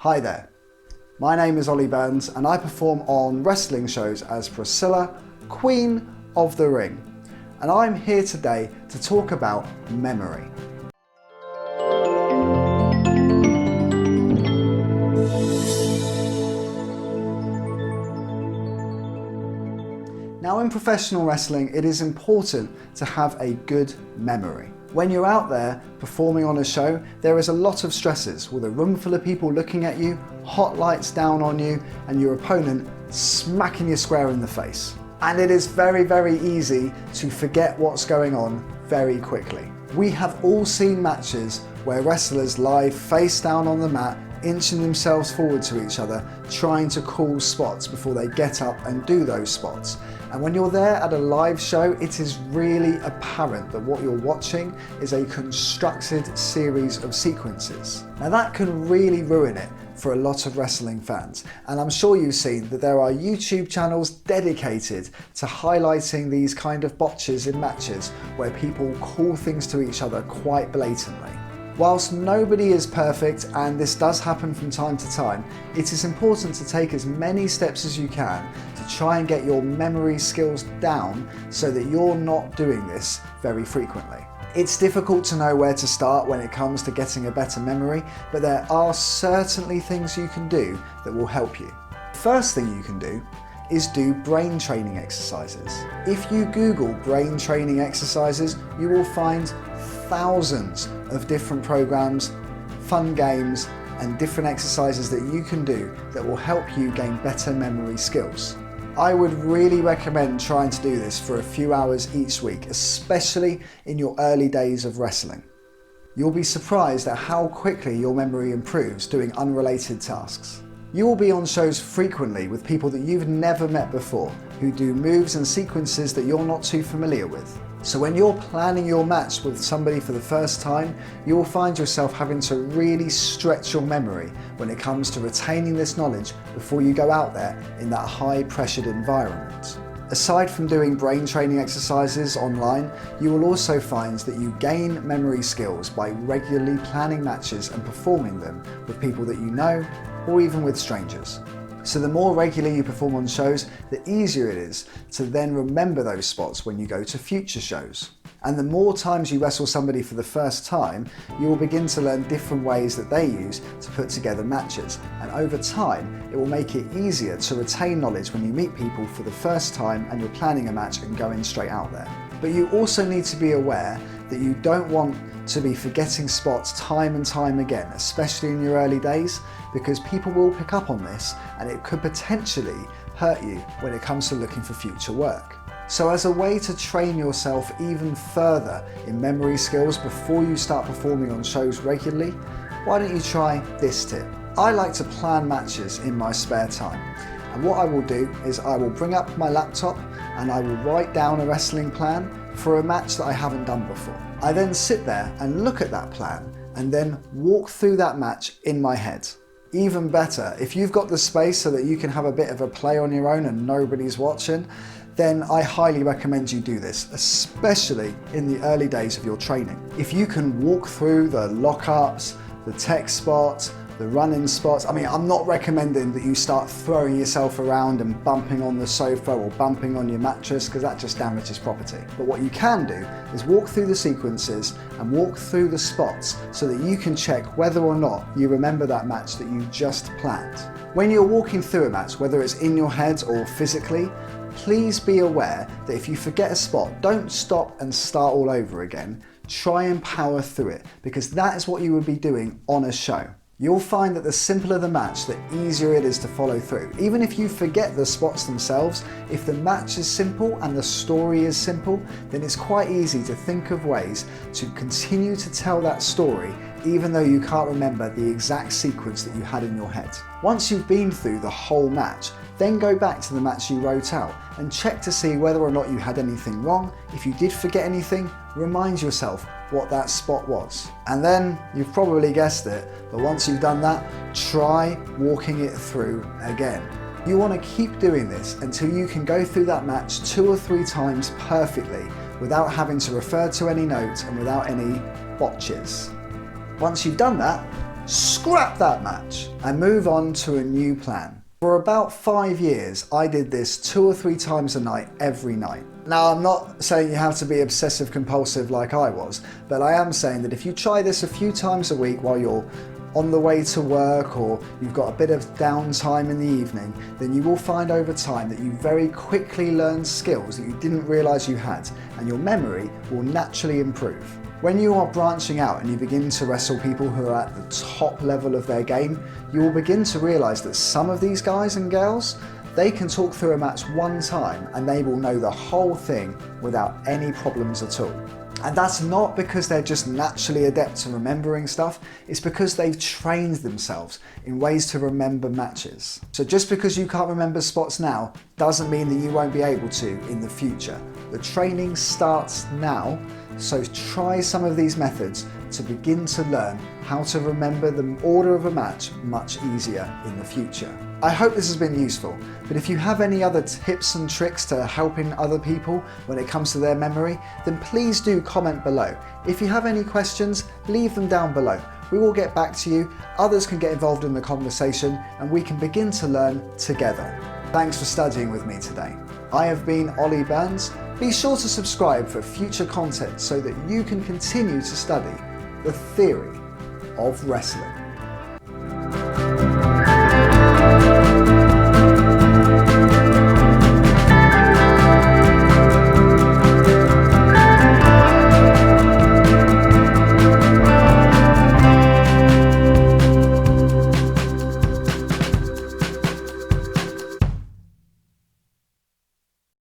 Hi there, my name is Ollie Burns and I perform on wrestling shows as Priscilla, Queen of the Ring. And I'm here today to talk about memory. Now in professional wrestling, it is important to have a good memory. When you're out there performing on a show, there is a lot of stresses with a room full of people looking at you, hot lights down on you, and your opponent smacking you square in the face. And it is very, very easy to forget what's going on very quickly. We have all seen matches where wrestlers lie face down on the mat, inching themselves forward to each other, trying to call spots before they get up and do those spots. And when you're there at a live show, it is really apparent that what you're watching is a constructed series of sequences. Now that can really ruin it for a lot of wrestling fans. And I'm sure you've seen that there are YouTube channels dedicated to highlighting these kind of botches in matches where people call things to each other quite blatantly. Whilst nobody is perfect, and this does happen from time to time, it is important to take as many steps as you can to try and get your memory skills down so that you're not doing this very frequently. It's difficult to know where to start when it comes to getting a better memory, but there are certainly things you can do that will help you. First thing you can do is do brain training exercises. If you Google brain training exercises, you will find thousands of different programs, fun games, and different exercises that you can do that will help you gain better memory skills. I would really recommend trying to do this for a few hours each week, especially in your early days of wrestling. You'll be surprised at how quickly your memory improves doing unrelated tasks. You will be on shows frequently with people that you've never met before, who do moves and sequences that you're not too familiar with. So when you're planning your match with somebody for the first time, you will find yourself having to really stretch your memory when it comes to retaining this knowledge before you go out there in that high-pressured environment. Aside from doing brain training exercises online, you will also find that you gain memory skills by regularly planning matches and performing them with people that you know, or even with strangers. So the more regularly you perform on shows, the easier it is to then remember those spots when you go to future shows. And the more times you wrestle somebody for the first time, you will begin to learn different ways that they use to put together matches. And over time, it will make it easier to retain knowledge when you meet people for the first time and you're planning a match and going straight out there. But you also need to be aware that you don't want to be forgetting spots time and time again, especially in your early days, because people will pick up on this and it could potentially hurt you when it comes to looking for future work. So as a way to train yourself even further in memory skills before you start performing on shows regularly, why don't you try this tip? I like to plan matches in my spare time. And what I will do is I will bring up my laptop and I will write down a wrestling plan for a match that I haven't done before. I then sit there and look at that plan and then walk through that match in my head. Even better, if you've got the space so that you can have a bit of a play on your own and nobody's watching, then I highly recommend you do this, especially in the early days of your training. If you can walk through the lockups, the tech spots, the run-in spots. I mean, I'm not recommending that you start throwing yourself around and bumping on the sofa or bumping on your mattress, because that just damages property. But what you can do is walk through the sequences and walk through the spots so that you can check whether or not you remember that match that you just planned. When you're walking through a match, whether it's in your head or physically, please be aware that if you forget a spot, don't stop and start all over again. Try and power through it, because that is what you would be doing on a show. You'll find that the simpler the match, the easier it is to follow through. Even if you forget the spots themselves, if the match is simple and the story is simple, then it's quite easy to think of ways to continue to tell that story even though you can't remember the exact sequence that you had in your head. Once you've been through the whole match, then go back to the match you wrote out and check to see whether or not you had anything wrong. If you did forget anything, remind yourself what that spot was. And then, you've probably guessed it, but once you've done that, try walking it through again. You want to keep doing this until you can go through that match 2 or 3 times perfectly without having to refer to any notes and without any botches. Once you've done that, scrap that match and move on to a new plan. For about 5 years, I did this 2 or 3 times a night, every night. Now, I'm not saying you have to be obsessive compulsive like I was, but I am saying that if you try this a few times a week while you're on the way to work or you've got a bit of downtime in the evening, then you will find over time that you very quickly learn skills that you didn't realise you had, and your memory will naturally improve. When you are branching out and you begin to wrestle people who are at the top level of their game, you will begin to realise that some of these guys and girls, they can talk through a match one time and they will know the whole thing without any problems at all. And that's not because they're just naturally adept at remembering stuff, it's because they've trained themselves in ways to remember matches. So just because you can't remember spots now, doesn't mean that you won't be able to in the future. The training starts now, so try some of these methods to begin to learn how to remember the order of a match much easier in the future. I hope this has been useful, but if you have any other tips and tricks to helping other people when it comes to their memory, then please do comment below. If you have any questions, leave them down below. We will get back to you, others can get involved in the conversation, and we can begin to learn together. Thanks for studying with me today. I have been Ollie Burns. Be sure to subscribe for future content so that you can continue to study the theory of wrestling.